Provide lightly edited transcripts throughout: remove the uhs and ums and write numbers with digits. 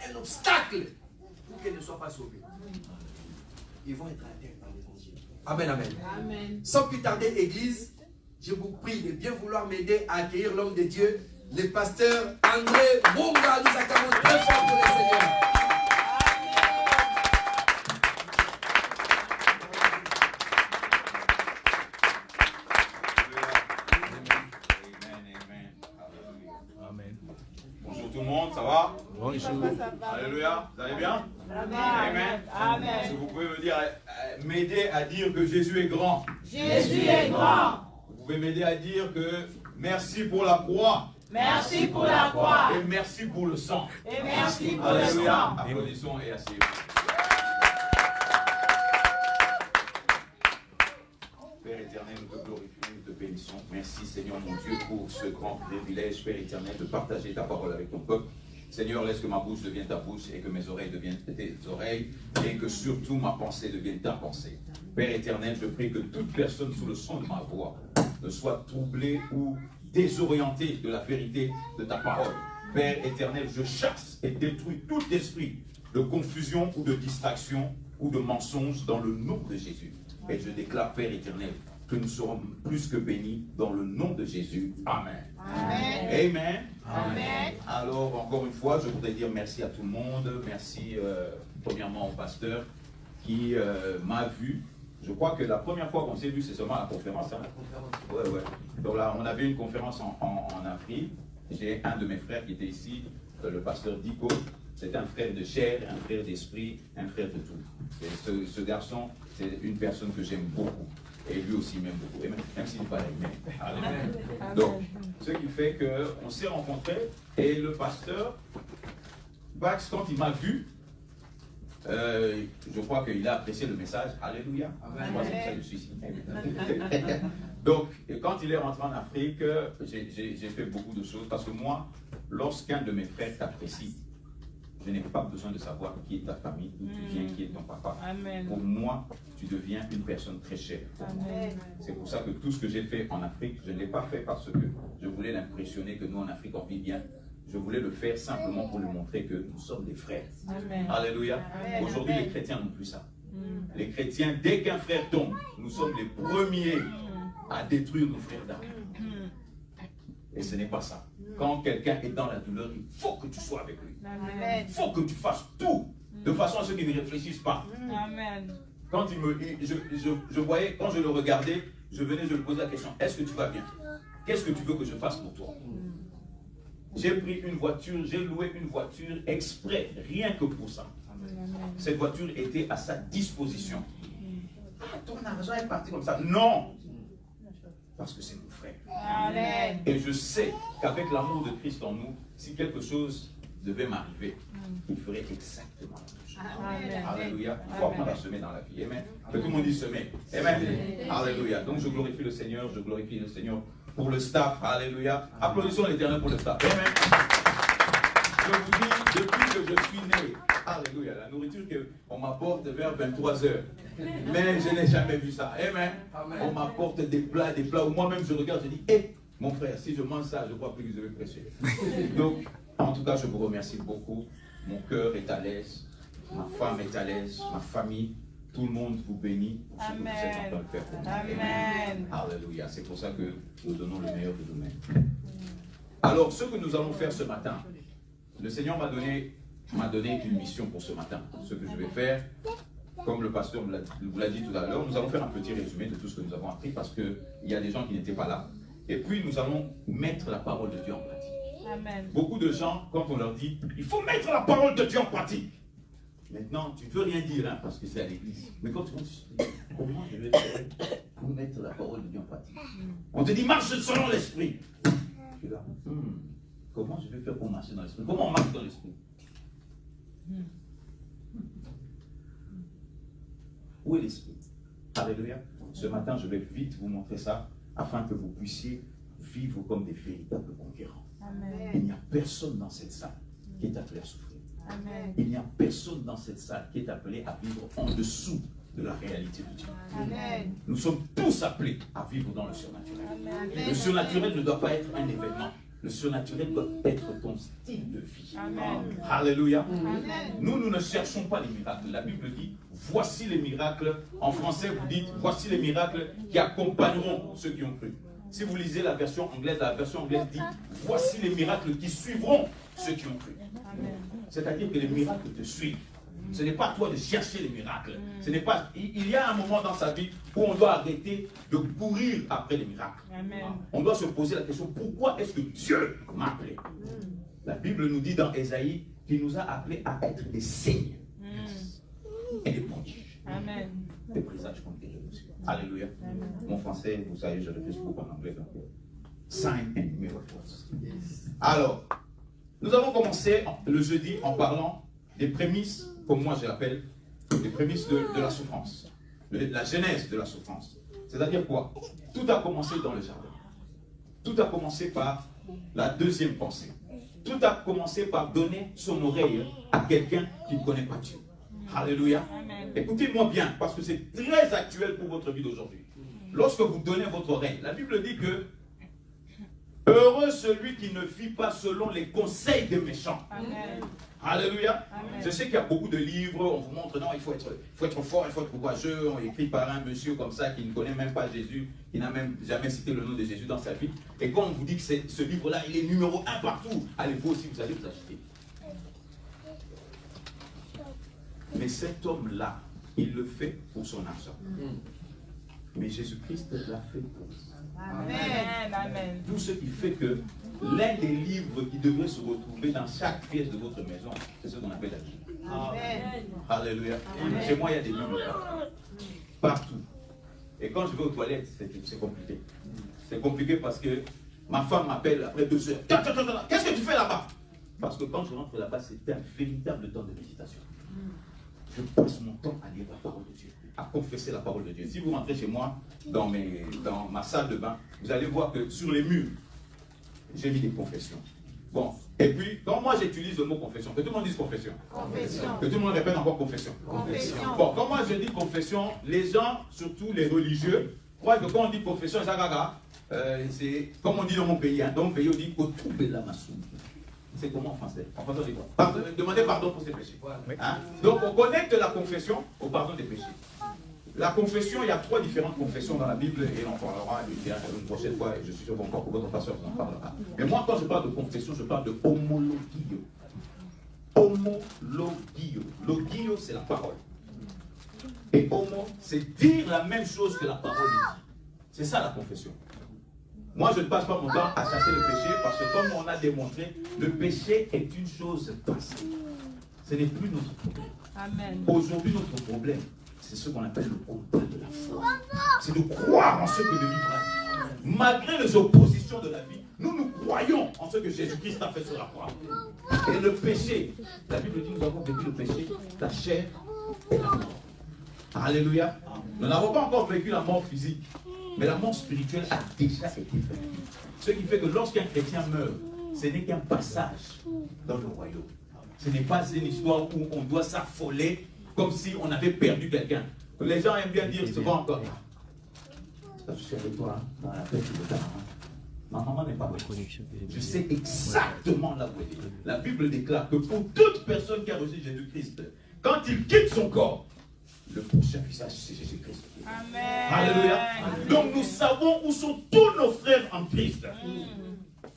un obstacle pour qu'elles ne soient pas sauvées. Ils vont être atteints par l'évangile. Amen, amen. Amen. Sans plus tarder, Église, je vous prie de bien vouloir m'aider à accueillir l'homme de Dieu, le pasteur André Bunga. Nous acclamons très fort pour le Seigneur. Amen. Bonjour tout le monde, ça va? Bonjour. Alléluia, vous allez bien? Amen. Amen. Amen. Est-ce que vous pouvez me dire, m'aider à dire que Jésus est grand? Jésus est grand. Vous pouvez m'aider à dire que merci pour la croix. Merci pour la croix. Et merci pour le sang. Et merci pour le Alléluia. sang. Applaudissons et asseyez-vous. Père éternel, nous te glorifions, nous te bénissons. Merci Seigneur mon Dieu pour ce grand privilège, Père éternel, de partager ta parole avec ton peuple. Seigneur, laisse que ma bouche devienne ta bouche et que mes oreilles deviennent tes oreilles et que surtout ma pensée devienne ta pensée. Père éternel, je prie que toute personne sous le son de ma voix ne soit troublée ou désorientée de la vérité de ta parole. Père éternel, je chasse et détruis tout esprit de confusion ou de distraction ou de mensonge dans le nom de Jésus. Et je déclare, Père éternel, que nous serons plus que bénis dans le nom de Jésus. Amen. Amen. Amen. Amen. Alors, encore une fois, je voudrais dire merci à tout le monde. Merci, premièrement, au pasteur qui m'a vu. Je crois que la première fois qu'on s'est vu, c'est seulement à la conférence. Hein? Ouais, ouais. Donc là, on avait une conférence en Afrique. J'ai un de mes frères qui était ici, le pasteur Diko. C'est un frère de chair, un frère d'esprit, un frère de tout. Et ce garçon, c'est une personne que j'aime beaucoup. Et lui aussi m'aime beaucoup. Et même s'il n'est pas là, il m'aime. Donc, ce qui fait qu'on s'est rencontrés. Et le pasteur, Bax, quand il m'a vu, je crois qu'il a apprécié le message. Alléluia. Je crois que c'est pour ça que je suis ici. Donc, quand il est rentré en Afrique, j'ai fait beaucoup de choses. Parce que moi, lorsqu'un de mes frères t'apprécie, je n'ai pas besoin de savoir qui est ta famille, d'où tu viens, qui est ton papa. Amen. Pour moi, tu deviens une personne très chère. C'est pour ça que tout ce que j'ai fait en Afrique, je ne l'ai pas fait parce que je voulais l'impressionner que nous en Afrique on vit bien. Je voulais le faire simplement pour lui montrer que nous sommes des frères. Amen. Alléluia. Aujourd'hui, les chrétiens n'ont plus ça. Les chrétiens, dès qu'un frère tombe, nous sommes les premiers à détruire nos frères d'âme. Et ce n'est pas ça. Quand quelqu'un est dans la douleur, il faut que tu sois avec lui. Il faut que tu fasses tout de façon à ce qu'il ne réfléchisse pas. Amen. Quand je voyais, quand je le regardais, je venais, je lui posais la question, est-ce que tu vas bien? Qu'est-ce que tu veux que je fasse pour toi? J'ai pris une voiture, j'ai loué une voiture exprès, rien que pour ça. Cette voiture était à sa disposition. Ah, ton argent est parti comme ça. Non! Parce que c'est mon frère. Amen. Et je sais qu'avec l'amour de Christ en nous, si quelque chose devait m'arriver, il ferait exactement la même chose. Amen. Alléluia. Il faut apprendre à semer dans la vie. Amen. Que tout le monde dit semer. Amen. Alléluia. Donc je glorifie le Seigneur, je glorifie le Seigneur pour le staff. Alléluia. Applaudissons l'Éternel pour le staff. Amen. Je vous dis, depuis que je suis né, alléluia, la nourriture qu'on m'apporte vers 23 heures. Mais je n'ai jamais vu ça. Amen. On m'apporte des plats où moi-même je regarde, je dis, hé, mon frère, si je mange ça, je crois plus que je vais prêcher. Donc, en tout cas, je vous remercie beaucoup. Mon cœur est à l'aise, ma femme est à l'aise, ma famille, tout le monde vous bénit pour ce que vous êtes en train de faire pour nous. Amen. Alléluia. C'est pour ça que nous donnons le meilleur de nous-mêmes. Alors, ce que nous allons faire ce matin, le Seigneur m'a donné une mission pour ce matin. Ce que je vais faire, comme le pasteur vous l'a dit tout à l'heure, nous allons faire un petit résumé de tout ce que nous avons appris parce qu'il y a des gens qui n'étaient pas là. Et puis nous allons mettre la parole de Dieu en pratique. Amen. Beaucoup de gens, quand on leur dit, il faut mettre la parole de Dieu en pratique. Maintenant, tu ne peux rien dire hein, parce que c'est à l'église. Mais quand tu dis, comment je vais faire pour mettre la parole de Dieu en pratique? On te dit, marche selon l'esprit. Tu es là, comment je vais faire pour marcher dans l'esprit? Comment on marche dans l'esprit? Où est l'esprit? Alléluia. Ce matin, je vais vite vous montrer ça afin que vous puissiez vivre comme des véritables conquérants. Amen. Il n'y a personne dans cette salle qui est appelé à souffrir. Amen. Il n'y a personne dans cette salle qui est appelé à vivre en dessous de la réalité de Dieu. Amen. Nous sommes tous appelés à vivre dans le surnaturel. Amen. Le surnaturel ne doit pas être un événement. Le surnaturel doit être ton style de vie. Amen. Alléluia. Amen. Nous ne cherchons pas les miracles. La Bible dit, voici les miracles. En français, vous dites, voici les miracles qui accompagneront ceux qui ont cru. Si vous lisez la version anglaise dit, voici les miracles qui suivront ceux qui ont cru. C'est-à-dire que les miracles te suivent. Ce n'est pas à toi de chercher les miracles. Ce n'est pas. Il y a un moment dans sa vie où on doit arrêter de courir après les miracles. Amen. On doit se poser la question, pourquoi est-ce que Dieu m'a appelé? La Bible nous dit dans Ésaïe qu'il nous a appelés à être des signes et des prodiges. Amen. Des présages comme des aussi. Alléluia. Mon français, vous savez, je réfléchis beaucoup en anglais. Donc, sign and miracles. Alors, nous avons commencé le jeudi en parlant des prémices, comme moi je l'appelle, les prémices de la souffrance. La genèse de la souffrance. C'est-à-dire quoi? Tout a commencé dans le jardin. Tout a commencé par la deuxième pensée. Tout a commencé par donner son oreille à quelqu'un qui ne connaît pas Dieu. Alléluia. Écoutez-moi bien, parce que c'est très actuel pour votre vie d'aujourd'hui. Lorsque vous donnez votre oreille, la Bible dit que heureux celui qui ne vit pas selon les conseils des méchants. Amen. Alléluia. Amen. Je sais qu'il y a beaucoup de livres, on vous montre, non, il faut être fort, il faut être courageux. On écrit par un monsieur comme ça qui ne connaît même pas Jésus, qui n'a même jamais cité le nom de Jésus dans sa vie. Et quand on vous dit que ce livre-là, il est numéro 1 partout, allez vous aussi, vous allez vous acheter. Mais cet homme-là, il le fait pour son argent. Mais Jésus-Christ l'a fait pour ça. Amen. Amen. Tout ce qui fait que l'un des livres qui devrait se retrouver dans chaque pièce de votre maison, c'est ce qu'on appelle la Bible. Amen. Alléluia. Chez moi, il y a des Bibles partout. Et quand je vais aux toilettes, c'est compliqué. C'est compliqué parce que ma femme m'appelle après 2 heures. Qu'est-ce que tu fais là-bas? Parce que quand je rentre là-bas, c'est un véritable temps de méditation. Je passe mon temps à lire la parole de Dieu, à confesser la parole de Dieu. Si vous rentrez chez moi, dans ma salle de bain, vous allez voir que sur les murs, j'ai mis des confessions. Bon, et puis, quand moi j'utilise le mot confession, que tout le monde dise confession. Confession. Que tout le monde répète encore confession. Confession. Bon, quand moi je dis confession, les gens, surtout les religieux, croient que quand on dit confession, c'est comme on dit dans mon pays. Hein. Dans mon pays, on dit Kotubelamasu. C'est comment en français? En français, on dit quoi? Demander pardon pour ses péchés. Hein? Donc, on connecte la confession au pardon des péchés. La confession, il y a 3 différentes confessions dans la Bible et on en parlera une prochaine fois et je suis sûr qu'encore pour votre pasteur vous en parlera. Mais moi, quand je parle de confession, je parle de homologio. Homologio. Logio, c'est la parole. Et homo, c'est dire la même chose que la parole dit. C'est ça la confession. Moi, je ne passe pas mon temps à chasser le péché parce que comme on a démontré, le péché est une chose passée. Ce n'est plus notre problème. Amen. Aujourd'hui, notre problème, c'est ce qu'on appelle le combat de la foi. C'est de croire en ce que le livre a dit. Malgré les oppositions de la vie, nous croyons en ce que Jésus-Christ a fait sur la croix. Et le péché, la Bible dit que nous avons vécu le péché, la chair et la mort. Alléluia. Nous n'avons pas encore vécu la mort physique, mais la mort spirituelle a déjà été faite. Ce qui fait que lorsqu'un chrétien meurt, ce n'est qu'un passage dans le royaume. Ce n'est pas une histoire où on doit s'affoler comme si on avait perdu quelqu'un. Les gens aiment bien dire souvent encore, je suis avec toi dans la fête de ta maman. Ma maman n'est pas reçue. Je sais exactement là où elle est. La Bible déclare que pour toute personne qui a reçu Jésus-Christ, quand il quitte son corps, le prochain visage, c'est Jésus-Christ. Amen. Alléluia. Donc nous savons où sont tous nos frères en Christ.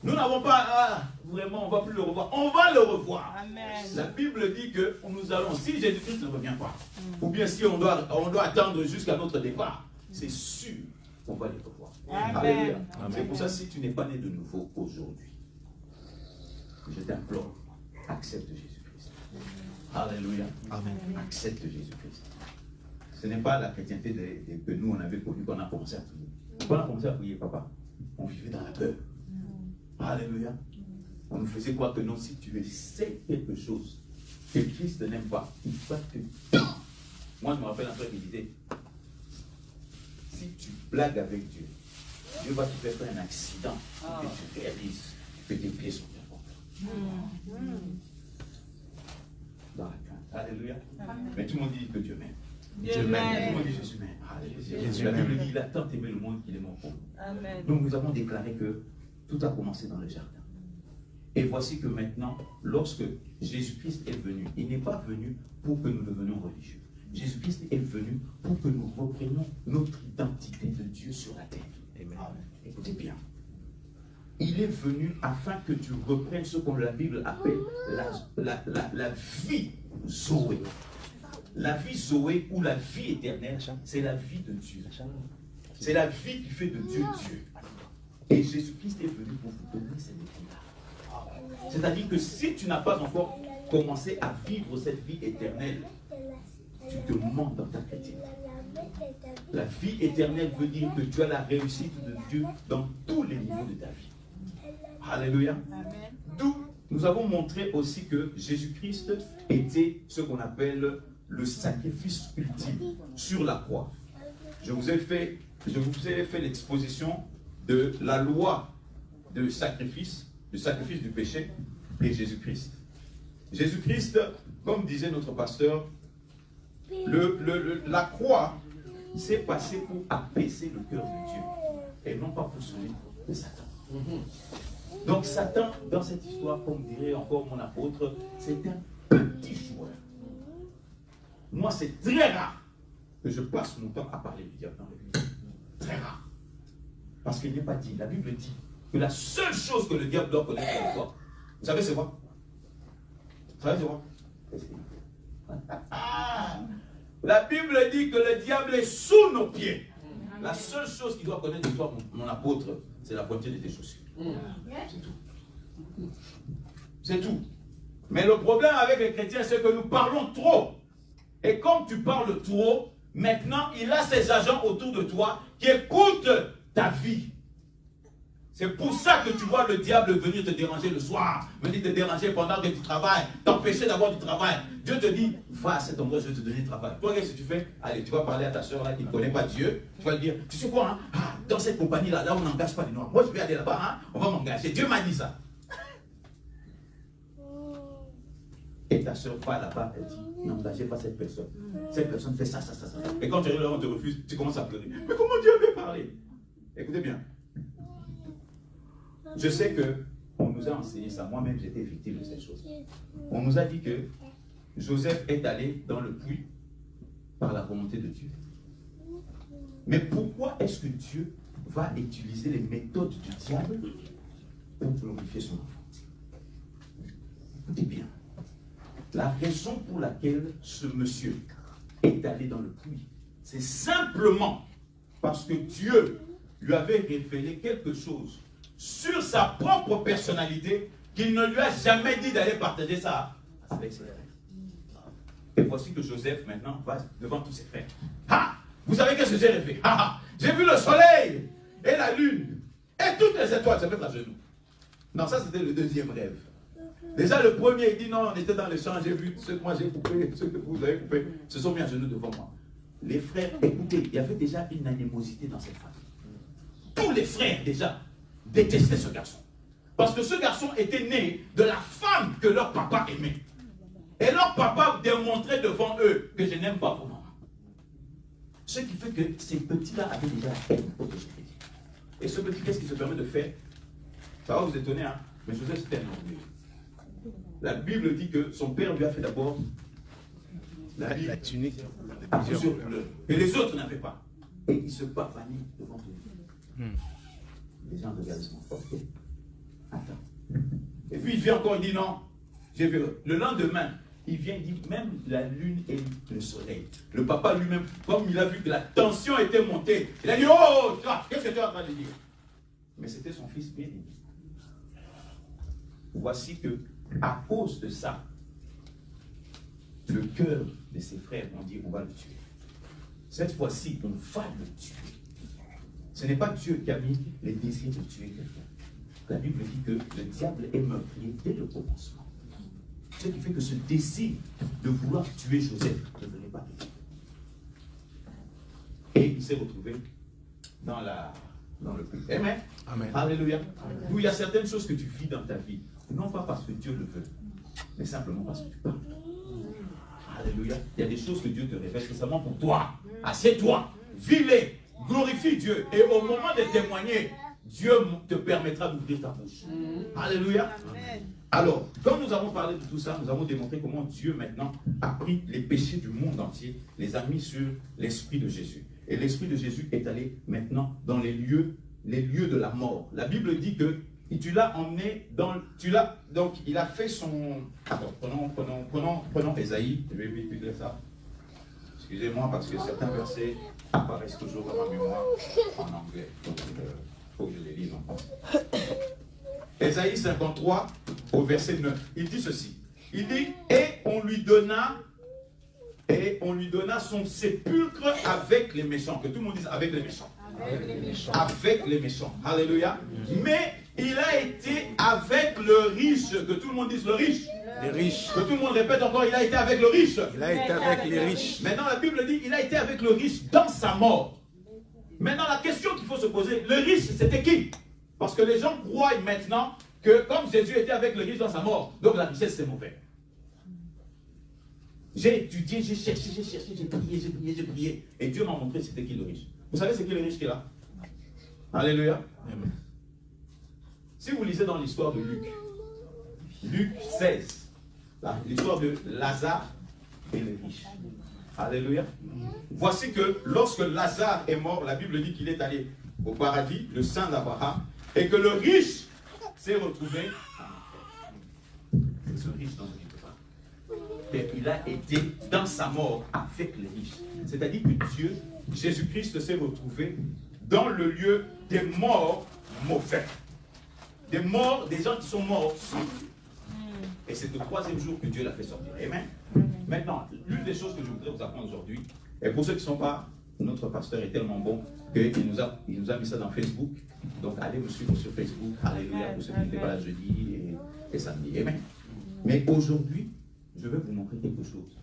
Nous n'avons pas, vraiment, on ne va plus le revoir. On va le revoir. Amen. La Bible dit que nous allons, si Jésus-Christ ne revient pas, ou bien si on doit attendre jusqu'à notre départ, c'est sûr qu'on va les revoir. Amen. Alléluia. C'est pour ça, si tu n'es pas né de nouveau aujourd'hui, je t'implore, accepte Jésus-Christ. Alléluia. Amen. Accepte Jésus-Christ. Ce n'est pas la chrétienté que nous, on avait connue qu'on a commencé à prier. Quand on a commencé à prier, papa, on vivait dans la peur. Alléluia. On nous faisait croire que non, si tu sais quelque chose que Christ n'aime pas, il va te... Moi, je me rappelle un frère qui disait, si tu blagues avec Dieu, Dieu va te faire un accident pour que tu réalises que tes pieds sont bien portés. Dans la crainte. Alléluia. Mais tout le monde dit que Dieu m'aime. Dieu Tout m'aime. le monde dit Jésus m'aime. Alléluia. La Bible dit qu'il a tant aimé le monde qu'il aime au fond. Amen. Donc nous avons déclaré que tout a commencé dans le jardin. Et voici que maintenant, lorsque Jésus-Christ est venu, il n'est pas venu pour que nous devenions religieux. Jésus-Christ est venu pour que nous reprenions notre identité de Dieu sur la terre. Amen. Écoutez bien. Il est venu afin que tu reprennes ce que la Bible appelle la vie Zoé. La vie Zoé ou la vie éternelle, c'est la vie de Dieu. C'est la vie qui fait de Dieu Dieu. Et Jésus-Christ est venu pour vous donner cette vie-là. C'est-à-dire que si tu n'as pas encore commencé à vivre cette vie éternelle, tu te manques dans ta chrétienté. La vie éternelle veut dire que tu as la réussite de Dieu dans tous les niveaux de ta vie. Alléluia. D'où nous avons montré aussi que Jésus-Christ était ce qu'on appelle le sacrifice ultime sur la croix. Je vous ai fait l'exposition de la loi du sacrifice du péché et Jésus-Christ. Jésus-Christ, comme disait notre pasteur, la croix s'est passée pour apaiser le cœur de Dieu et non pas pour celui de Satan. Donc Satan, dans cette histoire, comme dirait encore mon apôtre, c'est un petit joueur. Moi, c'est très rare que je passe mon temps à parler du diable dans la Bible. Très rare. Parce qu'il n'est pas dit, la Bible dit que la seule chose que le diable doit connaître de toi, vous savez c'est quoi? Vous savez c'est quoi? La Bible dit que le diable est sous nos pieds. La seule chose qu'il doit connaître de toi, mon apôtre, c'est la pointure de tes chaussures. C'est tout. C'est tout. Mais le problème avec les chrétiens, c'est que nous parlons trop. Et comme tu parles trop, maintenant, il a ses agents autour de toi qui écoutent ta vie. C'est pour ça que tu vois le diable venir te déranger le soir, venir te déranger pendant que tu travailles, t'empêcher d'avoir du travail. Dieu te dit, va à cet endroit, je vais te donner du travail. Toi, qu'est-ce que tu fais? Allez, tu vas parler à ta soeur là qui ne connaît pas Dieu. Tu vas lui dire, tu sais quoi, hein? Dans cette compagnie là, on n'engage pas les noirs. Moi, je vais aller là-bas, hein? On va m'engager. Dieu m'a dit ça. Et ta soeur va là-bas, elle dit, n'engagez pas cette personne. Cette personne fait ça, ça, ça, ça. Et quand tu arrives là, on te refuse, tu commences à pleurer. Mais comment Dieu avait parlé? Écoutez bien. Je sais qu'on nous a enseigné ça. Moi-même, j'étais victime de cette chose. On nous a dit que Joseph est allé dans le puits par la volonté de Dieu. Mais pourquoi est-ce que Dieu va utiliser les méthodes du diable pour glorifier son enfant? Écoutez bien. La raison pour laquelle ce monsieur est allé dans le puits, c'est simplement parce que Dieu lui avait révélé quelque chose sur sa propre personnalité qu'il ne lui a jamais dit d'aller partager ça avec ses frères. Et voici que Joseph maintenant va devant tous ses frères. Vous savez qu'est-ce que j'ai rêvé? J'ai vu le soleil et la lune et toutes les étoiles se mettre à genoux. Non, ça c'était le deuxième rêve. Déjà le premier il dit non, on était dans le champ, j'ai vu ceux que moi j'ai coupé, ceux que vous avez coupé, se sont mis à genoux devant moi. Les frères, écoutez, il y avait déjà une animosité dans cette famille. Tous les frères déjà détestaient ce garçon. Parce que ce garçon était né de la femme que leur papa aimait. Et leur papa démontrait devant eux que je n'aime pas vos mamans. Ce qui fait que ces petits-là avaient déjà la haine pour Jésus. Et ce petit, qu'est-ce qu'il se permet de faire? Ça va vous étonner, hein? Mais Joseph c'était un orgueilleux. La Bible dit que son père lui a fait d'abord la tunique à plusieurs couleurs. Et les autres n'avaient pas. Et il se pavanait devant lui. Les gens regardent son enfant. Attends. Et puis il vient encore, il dit non. J'ai vu. Le lendemain, il vient, il dit même la lune et le soleil. Le papa lui-même, comme il a vu que la tension était montée, il a dit oh, qu'est-ce que tu es en train de dire? Mais c'était son fils bien-aimé. Voici que, à cause de ça, le cœur de ses frères ont dit on va le tuer. Cette fois-ci, on va le tuer. Ce n'est pas Dieu qui a mis les désirs de tuer quelqu'un. La Bible dit que le diable est meurtrier dès le commencement. Ce qui fait que ce désir de vouloir tuer Joseph ne venait pas de Dieu. Et il s'est retrouvé dans le puits. Amen. Amen. Alléluia. Où il y a certaines choses que tu vis dans ta vie, non pas parce que Dieu le veut, mais simplement parce que tu parles. Alléluia. Il y a des choses que Dieu te révèle spécialement pour toi. Assieds-toi, vis-les, glorifie Dieu. Et au moment de témoigner, Dieu te permettra d'ouvrir ta bouche. Alléluia. Alors, quand nous avons parlé de tout ça, nous avons démontré comment Dieu maintenant a pris les péchés du monde entier, les a mis sur l'Esprit de Jésus. Et l'Esprit de Jésus est allé maintenant dans les lieux de la mort. La Bible dit que tu l'as emmené dans... Donc, il a fait son... Attends, prenons Ésaïe. Je vais vite lire ça. Excusez-moi parce que certains versets apparaissent toujours dans ma mémoire en anglais. Donc, il faut que je les lise en français. Ésaïe 53 au verset 9. Il dit ceci. Il dit, et on lui donna son sépulcre avec les méchants. Que tout le monde dise avec les méchants. Avec les méchants. Alléluia. Mais il a été avec le riche. Que tout le monde dise le riche. Les riches. Que tout le monde répète encore, il a été avec le riche. Il a été avec les riches. Maintenant la Bible dit, il a été avec le riche dans sa mort. Maintenant la question qu'il faut se poser, le riche c'était qui? Parce que les gens croient maintenant que comme Jésus était avec le riche dans sa mort, donc la richesse c'est mauvais. J'ai étudié, j'ai cherché, j'ai prié. Et Dieu m'a montré c'était qui le riche. Vous savez c'est qui le riche qui est là? Alléluia. Amen. Si vous lisez dans l'histoire de Luc 16, l'histoire de Lazare et les riches. Alléluia. Voici que lorsque Lazare est mort, la Bible dit qu'il est allé au paradis, le sein d'Abraham, et que le riche s'est retrouvé en enfer. C'est ce riche dont il parle. Et il a été dans sa mort avec les riches. C'est-à-dire que Dieu, Jésus-Christ s'est retrouvé dans le lieu des morts mauvais. Des morts, des gens qui sont morts sans Dieu. Et c'est le troisième jour que Dieu l'a fait sortir. Amen. Maintenant, l'une des choses que je voudrais vous apprendre aujourd'hui, et pour ceux qui ne sont pas, notre pasteur est tellement bon qu'il nous a mis ça dans Facebook. Donc allez me suivre sur Facebook. Alléluia, pour ceux qui n'étaient pas là jeudi et samedi. Amen. Mais aujourd'hui, je vais vous montrer quelque chose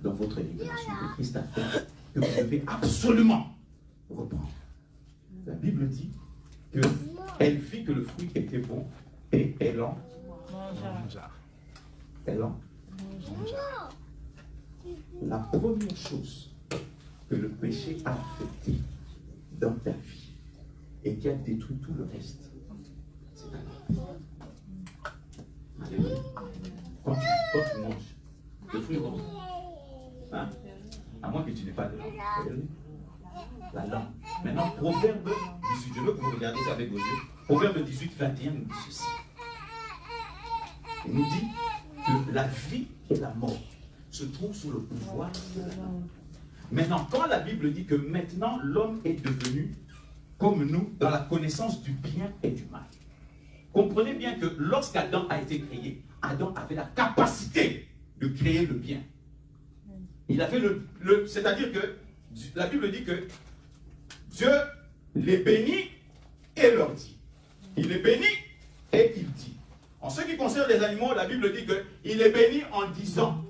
dans votre libération que Christ a fait, que vous devez absolument reprendre. La Bible dit qu'elle vit que le fruit était bon et elle en mangea. La première chose que le péché a affecté dans ta vie et qui a détruit tout le reste, c'est ta langue. Alléluia. Quand tu manges, le fruit bon, hein? À moins que tu n'aies pas de langue. La langue. Maintenant, Proverbe 18, je veux que vous regardiez ça avec vos yeux. Proverbe 18, 21 nous dit ceci. Il nous dit que la vie et la mort se trouvent sous le pouvoir de la langue. Maintenant, quand la Bible dit que maintenant l'homme est devenu comme nous dans la connaissance du bien et du mal, comprenez bien que lorsqu'Adam a été créé, Adam avait la capacité de créer le bien. Il avait c'est-à-dire que la Bible dit que Dieu les bénit et leur dit. Il les bénit et il dit. En ce qui concerne les animaux, la Bible dit qu'il est béni en disant.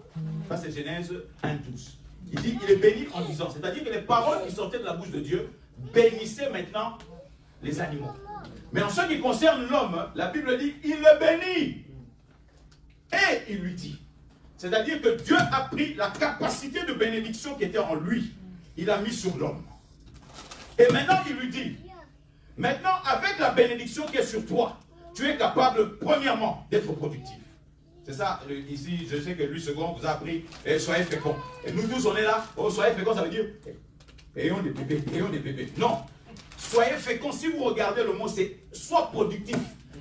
Ça c'est Genèse 1:12. Il dit qu'il est béni en disant. C'est-à-dire que les paroles qui sortaient de la bouche de Dieu bénissaient maintenant les animaux. Mais en ce qui concerne l'homme, la Bible dit il le bénit. Et il lui dit. C'est-à-dire que Dieu a pris la capacité de bénédiction qui était en lui. Il l'a mis sur l'homme. Et maintenant il lui dit, maintenant avec la bénédiction qui est sur toi, tu es capable premièrement d'être productif. C'est ça, ici, je sais que lui second vous a appris, soyez féconds. Et nous tous on est là, soyez féconds, ça veut dire, ayons des bébés. Non, soyez féconds, si vous regardez le mot, c'est sois productif.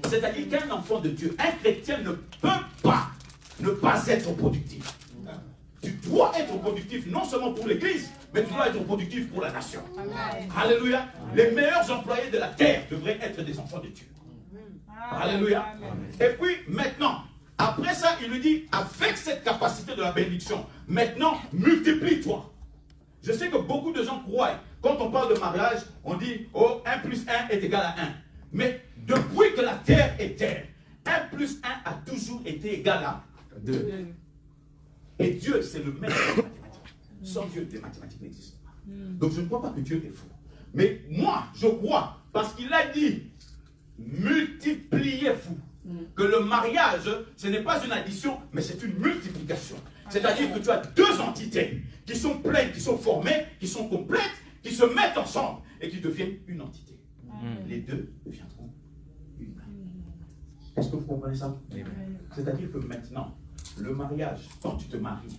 C'est-à-dire qu'un enfant de Dieu, un chrétien ne peut pas ne pas être productif. Tu dois être productif, non seulement pour l'église, mais tu dois être productif pour la nation. Amen. Alléluia. Les meilleurs employés de la terre devraient être des enfants de Dieu. Alléluia. Amen. Et puis maintenant, après ça, il lui dit, avec cette capacité de la bénédiction, maintenant, multiplie-toi. Je sais que beaucoup de gens croient, quand on parle de mariage, on dit, oh, 1 plus 1 est égal à 1. Mais depuis que la terre est terre, 1 plus 1 a toujours été égal à 2. Et Dieu, c'est le maître des mathématiques. Sans Dieu, les mathématiques n'existent pas. Donc je ne crois pas que Dieu est fou. Mais moi, je crois, parce qu'il a dit, multipliez-vous. Que le mariage, ce n'est pas une addition, mais c'est une multiplication. C'est-à-dire que tu as deux entités qui sont pleines, qui sont formées, qui sont complètes, qui se mettent ensemble et qui deviennent une entité. Les deux deviendront une main. Est-ce que vous comprenez ça? C'est-à-dire que maintenant, le mariage, quand tu te maries,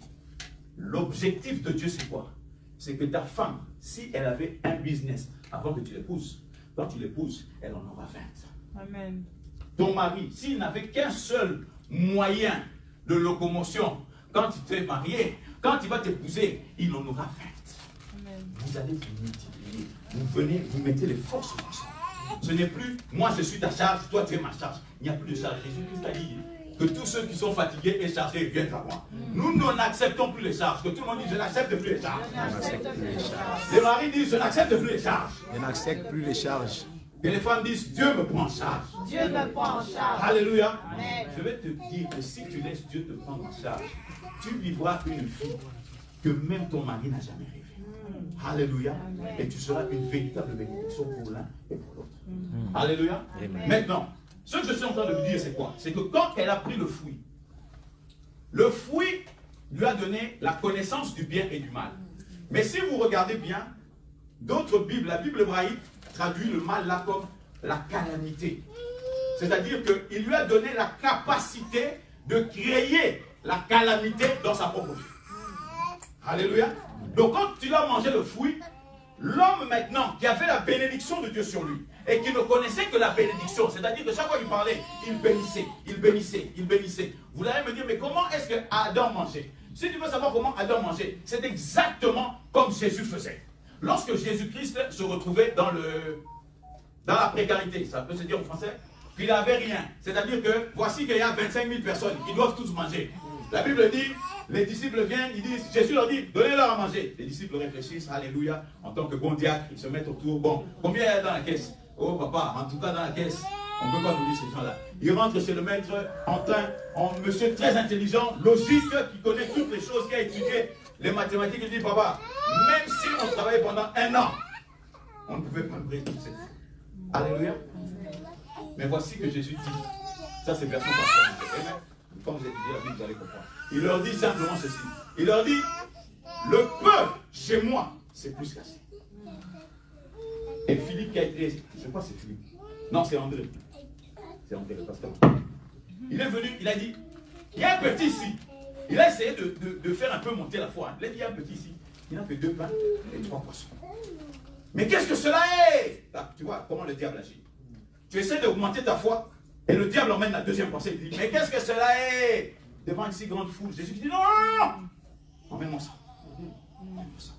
l'objectif de Dieu, c'est quoi? C'est que ta femme, si elle avait un business avant que tu l'épouses, quand tu l'épouses, elle en aura 20. Amen. Ton mari, s'il n'avait qu'un seul moyen de locomotion, quand tu t'es marié, quand il va t'épouser, il en aura 20. Amen. Vous allez vous multiplier. Vous venez, vous mettez les forces ensemble. Ce n'est plus, moi je suis ta charge, toi tu es ma charge. Il n'y a plus de charge. Jésus-Christ a dit que tous ceux qui sont fatigués et chargés viennent à moi. Nous n'acceptons plus les charges. Que tout le monde dise, je n'accepte plus les charges. Les maris disent, je n'accepte plus les charges. Je n'accepte plus les charges. Et les femmes disent, Dieu me prend en charge. Dieu me prend en charge. Alléluia. Amen. Je vais te dire que si tu laisses Dieu te prendre en charge, tu vivras une vie que même ton mari n'a jamais rêvé. Alléluia. Et tu seras une véritable bénédiction pour l'un et pour l'autre. Alléluia. Maintenant, ce que je suis en train de vous dire, c'est quoi? C'est que quand elle a pris le fruit lui a donné la connaissance du bien et du mal. Mais si vous regardez bien, d'autres Bibles, la Bible hébraïque traduit le mal là comme la calamité. C'est-à-dire qu'il lui a donné la capacité de créer la calamité dans sa propre vie. Alléluia. Donc quand il a mangé le fruit, l'homme maintenant qui avait la bénédiction de Dieu sur lui et qui ne connaissait que la bénédiction, c'est-à-dire que chaque fois qu'il parlait, il bénissait, il bénissait, il bénissait. Vous allez me dire, mais comment est-ce que Adam mangeait? Si tu veux savoir comment Adam mangeait, c'est exactement comme Jésus faisait. Lorsque Jésus-Christ se retrouvait dans la précarité, ça peut se dire en français, qu'il n'avait rien. C'est-à-dire que voici qu'il y a 25 000 personnes qui doivent tous manger. La Bible dit, les disciples viennent, ils disent, Jésus leur dit, donnez-leur à manger. Les disciples réfléchissent, alléluia, en tant que bon diacre, ils se mettent autour. Bon, combien il y a dans la caisse? Oh papa, en tout cas dans la caisse, on ne peut pas nous dire ces gens-là. Ils rentrent chez le maître en monsieur très intelligent, logique, qui connaît toutes les choses, qui a étudié les mathématiques. Il dit, papa, même si on travaillait pendant 1 an, on ne pouvait pas briller toute cette fois. Alléluia. Mais voici que Jésus dit, ça c'est version pastorale. Quand vous étudiez la Bible, vous allez comprendre. Il leur dit simplement ceci. Il leur dit, le peu chez moi, c'est plus qu'assez. Et Philippe qui a été, je crois que c'est Philippe. Non, c'est André. C'est André le pasteur. Il est venu, il a dit, il y a un petit ici. Il a essayé de faire un peu monter la foi. Il a dit, il y a un petit ici. Il n'a que 2 pains et 3 poissons. Mais qu'est-ce que cela est? Là, tu vois comment le diable agit. Tu essaies d'augmenter ta foi et le diable emmène la deuxième pensée. Il dit, mais qu'est-ce que cela est? Devant une si grande foule, Jésus dit, non, emmène-moi ça. Emmène-moi ça.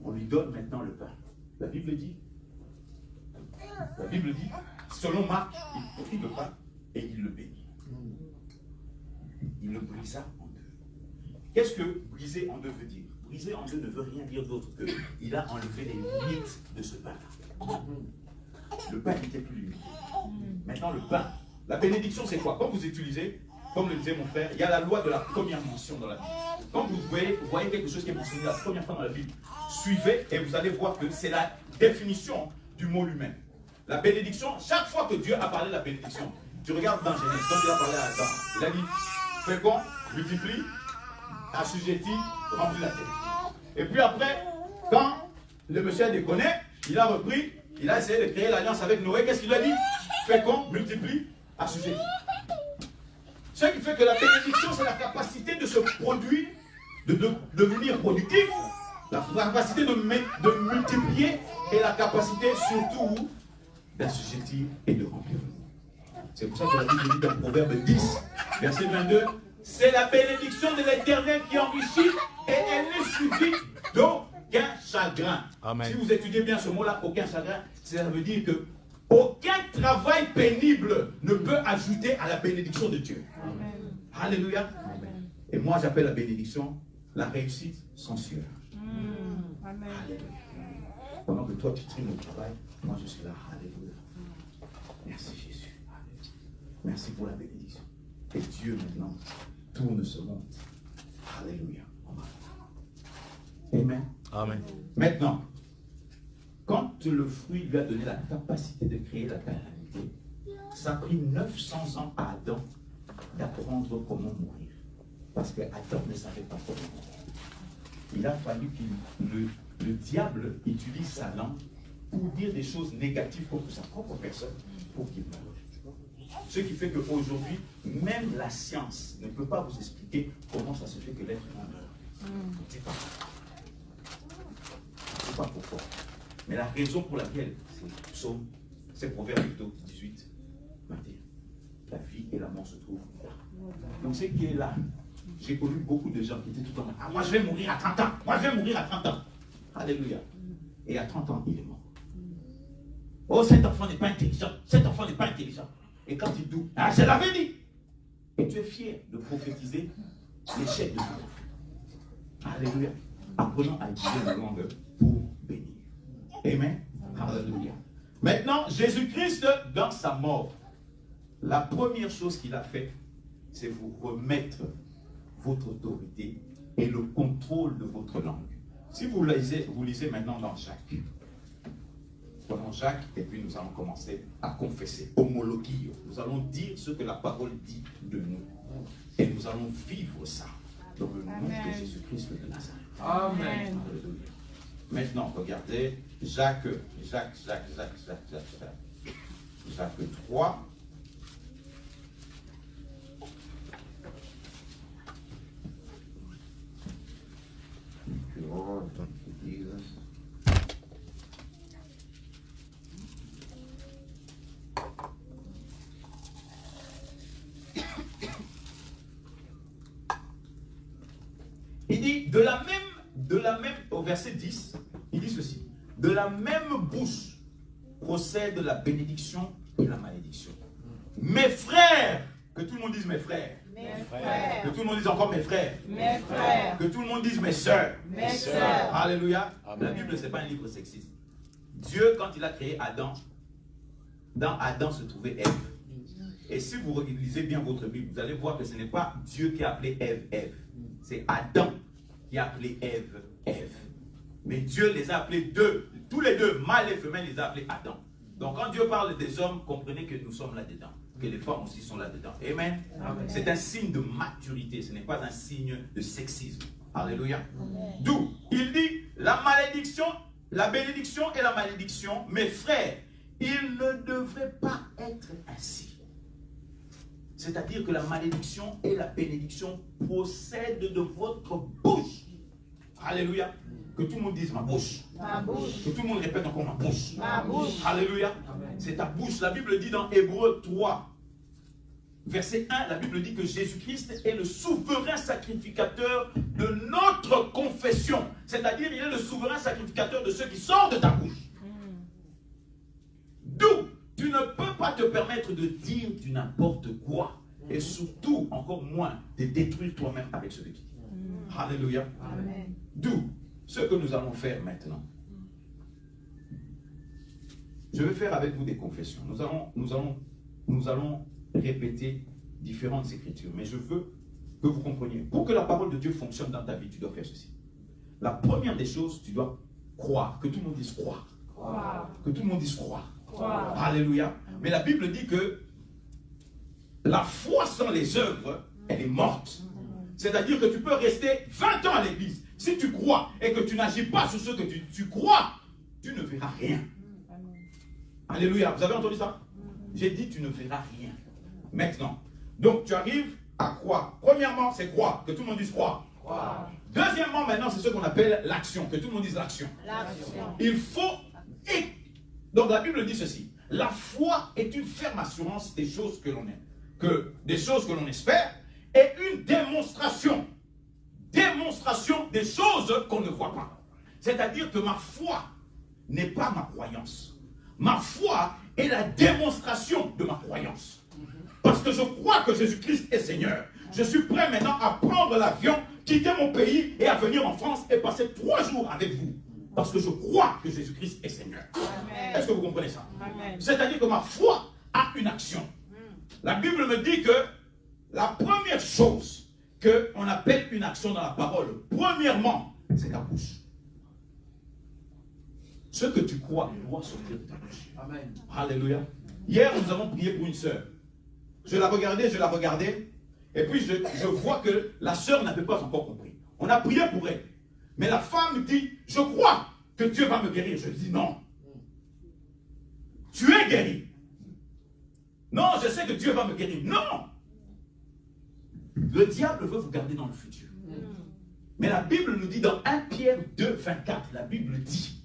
On lui donne maintenant le pain. La Bible dit, selon Marc, il prit le pain et il le bénit. Il le brisa en deux. Qu'est-ce que briser en deux veut dire? Briser en deux ne veut rien dire d'autre que il a enlevé les limites de ce pain. Le pain n'était plus limité. Maintenant, le pain, la bénédiction, c'est quoi? Quand vous utilisez, comme le disait mon frère, il y a la loi de la première mention dans la Bible. Quand vous voyez quelque chose qui est mentionné la première fois dans la Bible, suivez et vous allez voir que c'est la définition du mot lui-même. La bénédiction, chaque fois que Dieu a parlé de la bénédiction, tu regardes dans Genèse, quand il a parlé à Adam, il a dit, fécond, multiplie, assujetti, remplis la terre. Et puis après, quand le monsieur a déconné, il a repris, il a essayé de créer l'alliance avec Noé. Qu'est-ce qu'il a dit? Fécond, multiplie, assujetti. Ce qui fait que la bénédiction, c'est la capacité de se produire, de devenir productif, la capacité de multiplier et la capacité surtout d'assujettir et de remplir. C'est pour ça que la Bible dit dans Proverbe 10, verset 22, c'est la bénédiction de l'Éternel qui enrichit et elle n'est suivie d'aucun chagrin. Amen. Si vous étudiez bien ce mot-là, aucun chagrin, ça veut dire que aucun travail pénible ne peut ajouter à la bénédiction de Dieu. Amen. Alléluia. Amen. Et moi, j'appelle la bénédiction la réussite sans sueur. Amen. Alléluia. Pendant que toi, tu trimes au travail, moi, je suis là. Alléluia. Merci, Jésus. Alléluia. Merci pour la bénédiction. Et Dieu, maintenant, tourne ce monde. Alléluia. Amen. Amen. Maintenant, quand le fruit lui a donné la capacité de créer la calamité, ça a pris 900 ans à Adam d'apprendre comment mourir. Parce que Adam ne savait pas comment mourir. Il a fallu que le diable utilise sa langue pour dire des choses négatives contre sa propre personne, pour qu'il meure. Ce qui fait qu'aujourd'hui, même la science ne peut pas vous expliquer comment ça se fait que l'être humain meurt. C'est pas ça. C'est pas pourquoi. Mais la raison pour laquelle c'est psaume, c'est Proverbe plutôt 18, 21. La vie et la mort se trouvent là. Donc ce qui est là, j'ai connu beaucoup de gens qui étaient tout le temps là. Ah, moi je vais mourir à 30 ans. Moi je vais mourir à 30 ans. Alléluia. Et à 30 ans, il est mort. Oh, cet enfant n'est pas intelligent. Cet enfant n'est pas intelligent. Et quand il doute, ah, je l'avais dit. Et tu es fier de prophétiser l'échec de ton enfant. Alléluia. Apprenons à utiliser la langue pour bénir. Amen. Alléluia. Maintenant, Jésus-Christ, dans sa mort, la première chose qu'il a fait, c'est vous remettre votre autorité et le contrôle de votre langue. Si vous lisez maintenant dans Jacques, prenons Jacques et puis nous allons commencer à confesser, homologuer. Nous allons dire ce que la parole dit de nous. Et nous allons vivre ça dans le nom de Jésus-Christ de Nazareth. Amen. Alléluia. Maintenant, regardez, Jacques 3. Lord, thank you, Jesus. Il dit, au verset 10, il dit ceci. De la même bouche procède la bénédiction et la malédiction. Mes frères, que tout le monde dise mes frères. Mes frères. Que tout le monde dise encore mes frères. Mes frères. Que tout le monde dise mes sœurs. Mes sœurs. Alléluia. Amen. La Bible, ce n'est pas un livre sexiste. Dieu, quand il a créé Adam, dans Adam se trouvait Ève. Et si vous lisez bien votre Bible, vous allez voir que ce n'est pas Dieu qui a appelé Ève, Ève. C'est Adam qui a appelé Ève, Ève. Mais Dieu les a appelés tous les deux, mâle et femelle, les a appelés Adam. Donc quand Dieu parle des hommes, comprenez que nous sommes là-dedans. Que les femmes aussi sont là-dedans. Amen. C'est un signe de maturité, ce n'est pas un signe de sexisme. Alléluia. D'où il dit la malédiction, la bénédiction et la malédiction, mes frères, il ne devrait pas être ainsi. C'est-à-dire que la malédiction et la bénédiction procèdent de votre bouche. Alléluia. Que tout le monde dise ma bouche. Ma bouche. Que tout le monde répète encore ma bouche. Ma bouche. Alléluia. C'est ta bouche. La Bible dit dans Hébreux 3, verset 1, la Bible dit que Jésus-Christ est le souverain sacrificateur de notre confession. C'est-à-dire, il est le souverain sacrificateur de ceux qui sortent de ta bouche. D'où tu ne peux pas te permettre de dire du n'importe quoi. Et surtout, encore moins, de détruire toi-même avec ce que tu dis. Alléluia. Amen. D'où ce que nous allons faire maintenant. Je vais faire avec vous des confessions. Nous allons répéter différentes écritures. Mais je veux que vous compreniez. Pour que la parole de Dieu fonctionne dans ta vie, tu dois faire ceci. La première des choses, tu dois croire. Que tout le monde dise croire. Croire. Que tout le monde dise croire. Croire. Alléluia. Mais la Bible dit que la foi sans les œuvres, elle est morte. C'est-à-dire que tu peux rester 20 ans à l'église. Si tu crois et que tu n'agis pas sur ce que tu crois, tu ne verras rien. Alléluia. Vous avez entendu ça? J'ai dit tu ne verras rien. Maintenant. Donc tu arrives à croire. Premièrement, c'est croire. Que tout le monde dise croire. Croire. Deuxièmement, maintenant, c'est ce qu'on appelle l'action. Que tout le monde dise l'action. L'action. Il faut... Donc la Bible dit ceci. La foi est une ferme assurance des choses que l'on aime. Des choses que l'on espère. Et une démonstration des choses qu'on ne voit pas. C'est-à-dire que ma foi n'est pas ma croyance. Ma foi est la démonstration de ma croyance. Parce que je crois que Jésus-Christ est Seigneur. Je suis prêt maintenant à prendre l'avion, quitter mon pays et à venir en France et passer 3 jours avec vous. Parce que je crois que Jésus-Christ est Seigneur. Est-ce que vous comprenez ça? C'est-à-dire que ma foi a une action. La Bible me dit que la première chose qu'on appelle une action dans la parole, premièrement, c'est ta bouche. Ce que tu crois doit sortir de ta bouche. Amen. Alléluia. Hier, nous avons prié pour une sœur. Je la regardais, et puis je vois que la sœur n'avait pas encore compris. On a prié pour elle. Mais la femme dit, je crois que Dieu va me guérir. Je dis non. tu es guéri. Non, je sais que Dieu va me guérir. Non. Le diable veut vous garder dans le futur. Mais la Bible nous dit dans 1 Pierre 2, 24, la Bible dit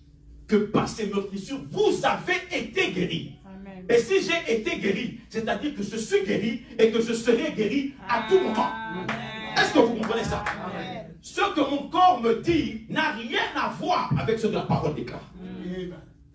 que par ces meurtrissures, vous avez été guéris. Amen. Et si j'ai été guéri, c'est-à-dire que je suis guéri et que je serai guéri à tout moment. Est-ce que vous comprenez ça? Amen. Ce que mon corps me dit n'a rien à voir avec ce que la parole déclare.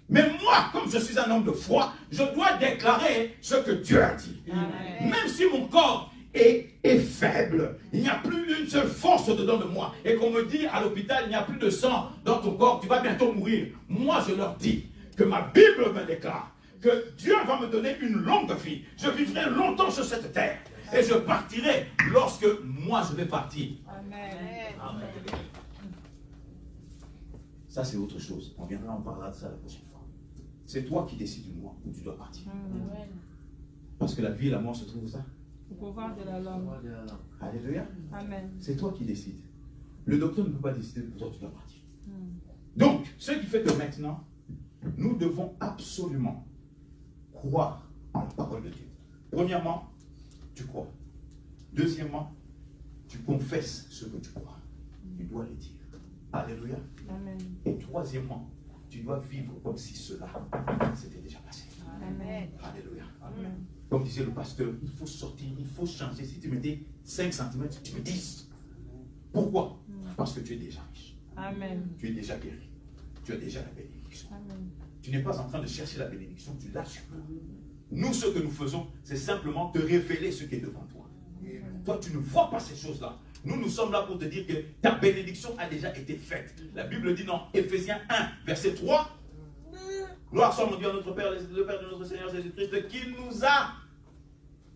Mais moi, comme je suis un homme de foi, je dois déclarer ce que Dieu a dit. Amen. Même si mon corps est faible, il n'y a plus une seule force dedans de moi, et qu'on me dit à l'hôpital, il n'y a plus de sang dans ton corps, tu vas bientôt mourir. Moi, je leur dis que ma Bible me déclare que Dieu va me donner une longue vie. Je vivrai longtemps sur cette terre, et je partirai lorsque moi je vais partir. Amen. Amen. Ça, c'est autre chose. On viendra en parler de ça la prochaine fois. C'est toi qui décides du mois où tu dois partir. Amen. Parce que la vie et la mort se trouvent où ça? Au pouvoir de la langue. Alléluia. Amen. C'est toi qui décides. Le docteur ne peut pas décider pour toi, tu dois partir. Donc, ce qui fait que maintenant, nous devons absolument croire en la parole de Dieu. Premièrement, tu crois. Deuxièmement, tu confesses ce que tu crois. Tu dois le dire. Alléluia. Amen. Et troisièmement, tu dois vivre comme si cela s'était déjà passé. Amen. Alléluia. Amen. Comme disait le pasteur, il faut sortir, il faut changer. Si tu mettais 5 cm, tu mets 10. Pourquoi? Parce que tu es déjà riche. Amen. Tu es déjà guéri. Tu as déjà la bénédiction. Amen. Tu n'es pas en train de chercher la bénédiction, tu l'as sur toi. Nous, ce que nous faisons, c'est simplement te révéler ce qui est devant toi. Toi, tu ne vois pas ces choses-là. Nous, nous sommes là pour te dire que ta bénédiction a déjà été faite. La Bible dit dans Éphésiens 1, verset 3, gloire soit mon Dieu, notre Père, le Père de notre Seigneur Jésus-Christ, qui nous a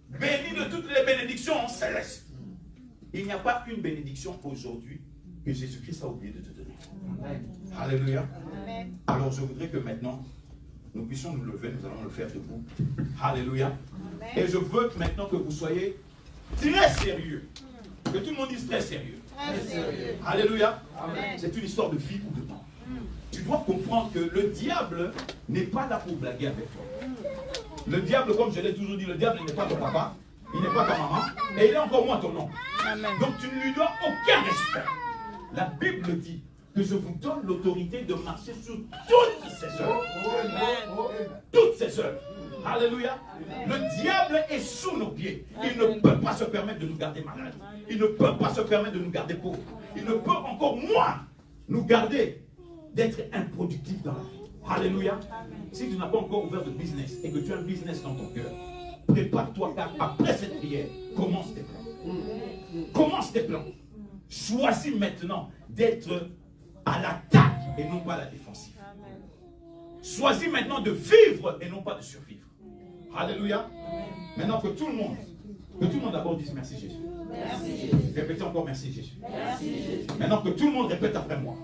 bénis de toutes les bénédictions célestes. Il n'y a pas une bénédiction aujourd'hui que Jésus-Christ a oublié de te donner. Amen. Alléluia. Amen. Alors je voudrais que maintenant, nous puissions nous lever, nous allons le faire debout. Alléluia. Amen. Et je veux maintenant que vous soyez très sérieux. Que tout le monde dise très sérieux. Très sérieux. Alléluia. Amen. C'est une histoire de vie ou de mort. Tu dois comprendre que le diable n'est pas là pour blaguer avec toi. Le diable, comme je l'ai toujours dit, le diable n'est pas ton papa, il n'est pas ta maman, et il est encore moins ton oncle. Amen. Donc tu ne lui dois aucun respect. La Bible dit que je vous donne l'autorité de marcher sur toutes ses œuvres. Toutes ses œuvres. Alléluia. Le diable est sous nos pieds. Il ne peut pas se permettre de nous garder malades. Il ne peut pas se permettre de nous garder pauvres. Il ne peut encore moins nous garder d'être improductifs dans la vie. Alléluia. Si tu n'as pas encore ouvert de business et que tu as un business dans ton cœur, prépare-toi car après cette prière, commence tes plans. Commence tes plans. Choisis maintenant d'être à l'attaque et non pas à la défensive. Choisis maintenant de vivre et non pas de survivre. Alléluia. Maintenant que tout le monde d'abord dise merci Jésus. Merci Jésus. Répétez encore merci Jésus. Merci Jésus. Maintenant que tout le monde répète après moi.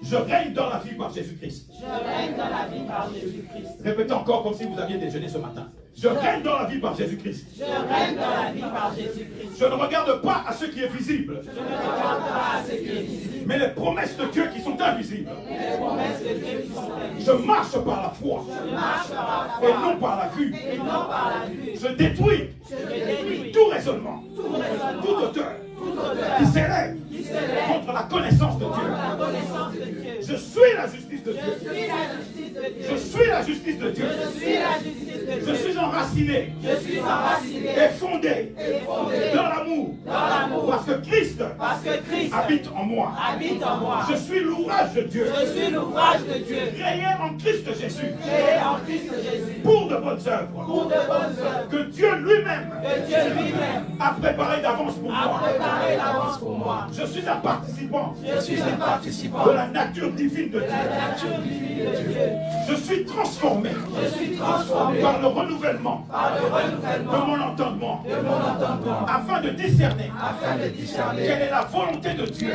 Je règne dans la vie par Jésus-Christ. Je règne dans la vie par Jésus-Christ. Répétez encore comme si vous aviez déjeuné ce matin. Je règne dans la vie par Jésus-Christ. Je règne dans la vie par Jésus-Christ. Je ne regarde pas à ce qui est visible, Je ne regarde pas à ce qui est visible, mais les promesses de Dieu qui sont invisibles. mais les promesses de Dieu qui sont invisibles. Je marche par la foi Je marche par la et foi non par la vue. et non par la vue. Je détruis Je détruis tout raisonnement, tout raisonnement, toute auteur toute odeur qui s'élève qui s'élève contre la connaissance de contre la Dieu. connaissance de Dieu. Je suis la justice de Je Dieu. suis la justice de Dieu. Je suis la justice de Dieu. Je suis la justice de Je Dieu. suis enraciné Je suis enraciné et fondé et fondé dans l'amour. dans l'amour. Parce que Christ Parce que Christ habite en moi. habite en moi. Je suis l'ouvrage de Dieu. Je suis l'ouvrage de Dieu, Créé en Christ Jésus créé en Christ Jésus, pour de bonnes œuvres. pour de bonnes œuvres Que Dieu lui-même que Dieu lui-même a préparé d'avance pour a moi. préparé d'avance pour moi. Je suis un participant Je suis un participant de la nature divine de de la Dieu. nature divine de Dieu. Je suis transformé Je suis transformé par le renouvellement par le de renouvellement mon entendement de mon entendement afin de discerner afin de discerner Quelle est la volonté de Dieu?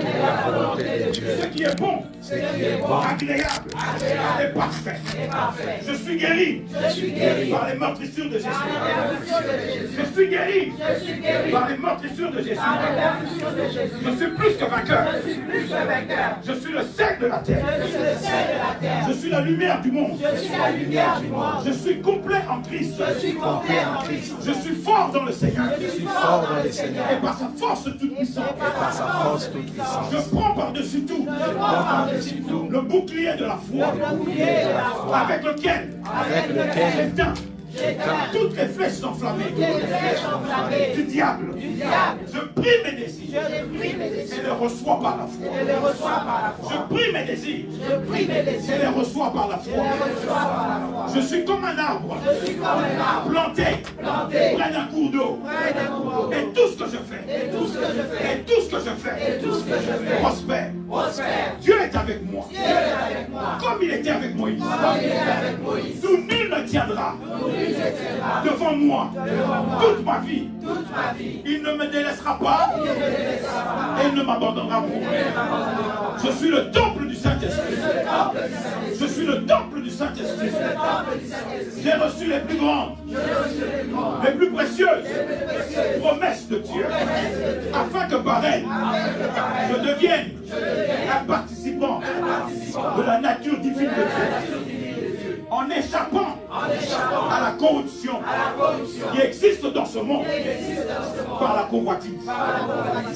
Ce qui est bon, agréable et parfait. Je suis guéri par les meurtrissures de Jésus. Je suis guéri par les meurtrissures de Jésus. Je suis plus que vainqueur. Je suis le sel de la terre. Je suis la lumière du monde. Je suis complet en Christ. Je suis fort dans le Seigneur. Et par sa force toute puissante. Je prends par-dessus tout le bouclier de la foi. Avec lequel j'éteins toutes les flèches enflammées du diable. Je prie mes désirs et les reçois par la foi. Je prie mes désirs et les reçois par la foi. Je suis comme un arbre planté près d'un cours d'eau. Et tout ce que je fais prospère. Dieu est avec moi comme il était avec Moïse. D'où nul ne tiendra devant moi toute ma vie. Il ne me délaissera pas et il ne m'abandonnera pas. Je suis le temple du Saint-Esprit. Je suis le temple du Saint-Esprit. J'ai reçu les plus grandes, les plus précieuses promesses de Dieu, afin que par elles, je devienne un participant de la nature divine de Dieu, en échappant à la corruption qui existe dans ce monde par la convoitise.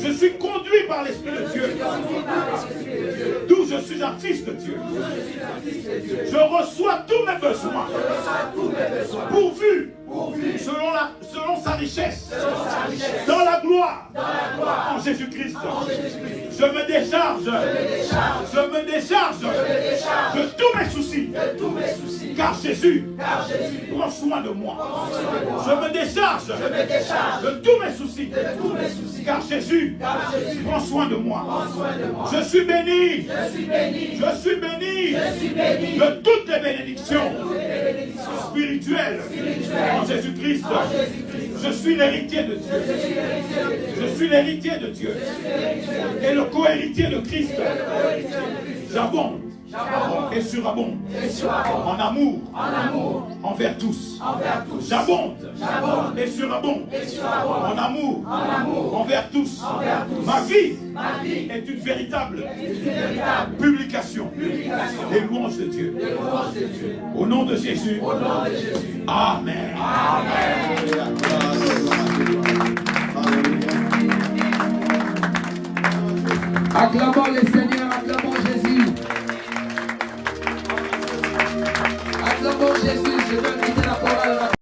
Je suis conduit par l'Esprit de Dieu, d'où je suis un fils de Dieu. Je reçois tous mes besoins pourvus selon sa richesse dans la gloire en Jésus-Christ. Je me décharge de tous mes soucis, car Jésus prend soin de moi. Je me décharge de tous mes soucis, car Jésus prend soin de moi. Je suis béni de toutes les bénédictions spirituelles en Jésus-Christ. Je suis l'héritier de Dieu. Je suis l'héritier de Dieu et le co-héritier de Christ. J'abonde et surabonde en amour envers tous. J'abonde et surabonde en amour envers tous. Ma vie est une véritable publication des louanges de Dieu. Au nom de Jésus. Amen. Acclamons le Seigneur, acclamons Jésus. Acclamons Jésus, je veux inviter la chorale.